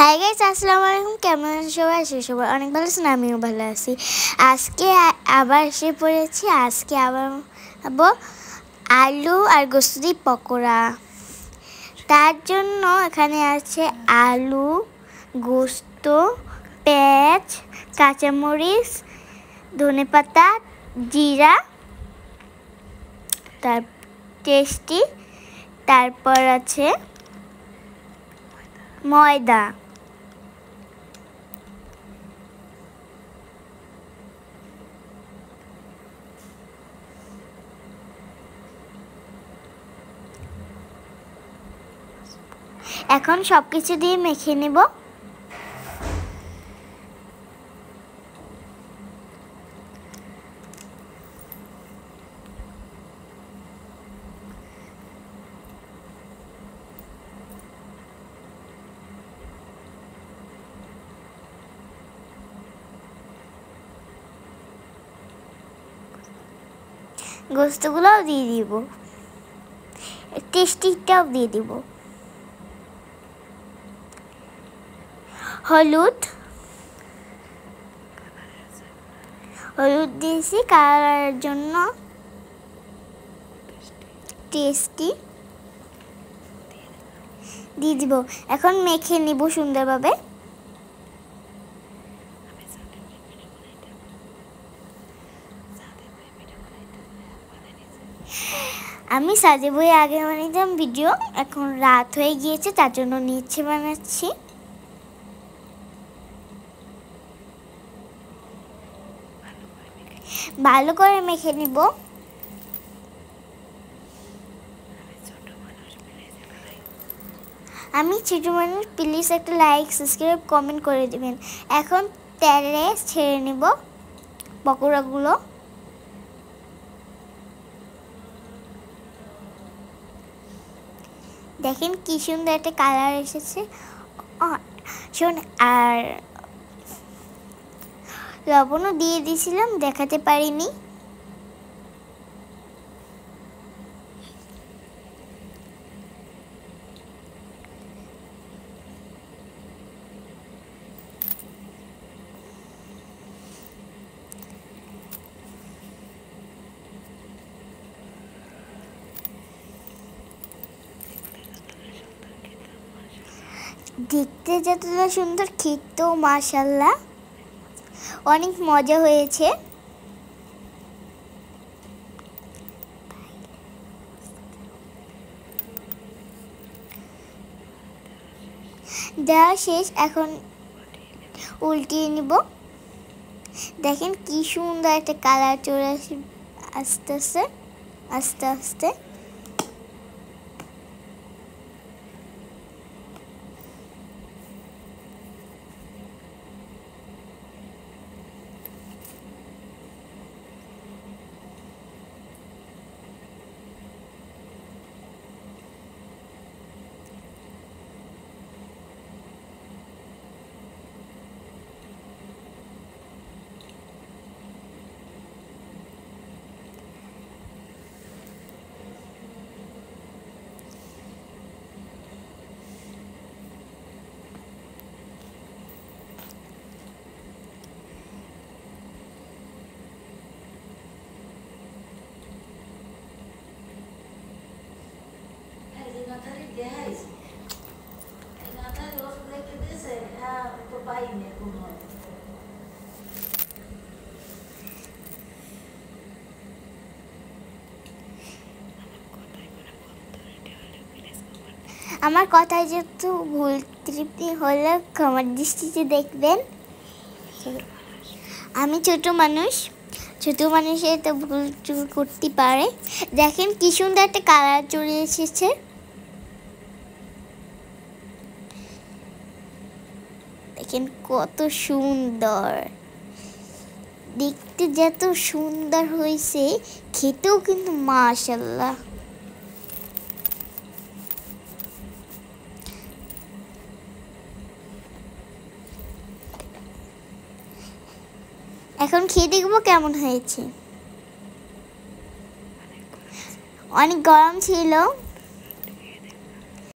Hi guys, আসসালামু আলাইকুম। কেমন আছেন সবাই? সবাই অনেক ভালো আছেন, আমিও ভালো আছি। আজকে আবার এসে পড়েছি। আজকে আবার আলু আর গোস্ত দিয়ে পকোড়া। তার জন্য এখানে আছে আলু, গোস্ত, পেঁয়াজ, কাঁচামরিচ, ধনেপাতা, জিরা, তার টেস্টি, তারপর আছে ময়দা। এখন সবকিছু দিয়ে মেখে নেব। গোস্তগুলোও দিয়ে দিব, টেস্টিটাও দিয়ে দিব। হলুদ দিয়েছি কালারের জন্য, টেস্টি দিয়ে দিব। এখন মেখে নিব সুন্দরভাবে। আমি সাজে বই আগে বানাইতাম ভিডিও, এখন রাত হয়ে গিয়েছে তার জন্য নিচে বানাচ্ছি। ভালো করে মেখে নিব। আমি ছোট মানুষ, প্লিজ একটা লাইক, সাবস্ক্রাইব, কমেন্ট করে দিবেন। এখন তেলে ছেড়ে নিব পকোড়াগুলো। দেখেন কি সুন্দর একটা কালার এসেছে। শোন, আর লবণও দিয়ে দিয়েছিলাম, দেখাতে পারিনি। দেখতে যতটা সুন্দর, খেতেও মাশাআল্লাহ অনেক মজা হয়েছে। দেওয়া শেষ, এখন উল্টিয়ে নিব। দেখেন কি সুন্দর একটা কালার চলে আসে আস্তে আস্তে আস্তে আস্তে। আমার কথায় যেহেতু ভুল ত্রুটি হলে ক্ষমার দৃষ্টিতে দেখবেন। আমি ছোট মানুষের তো ভুল করতে পারে। দেখেন কি সুন্দর একটা কালার চলে এসেছে। দেখেন কত সুন্দর দেখতে, যত সুন্দর হয়েছে খেতেও কিন্তু মাশাআল্লাহ। এখন খেয়ে দেখবো কেমন হয়েছে। অনেক গরম ছিল।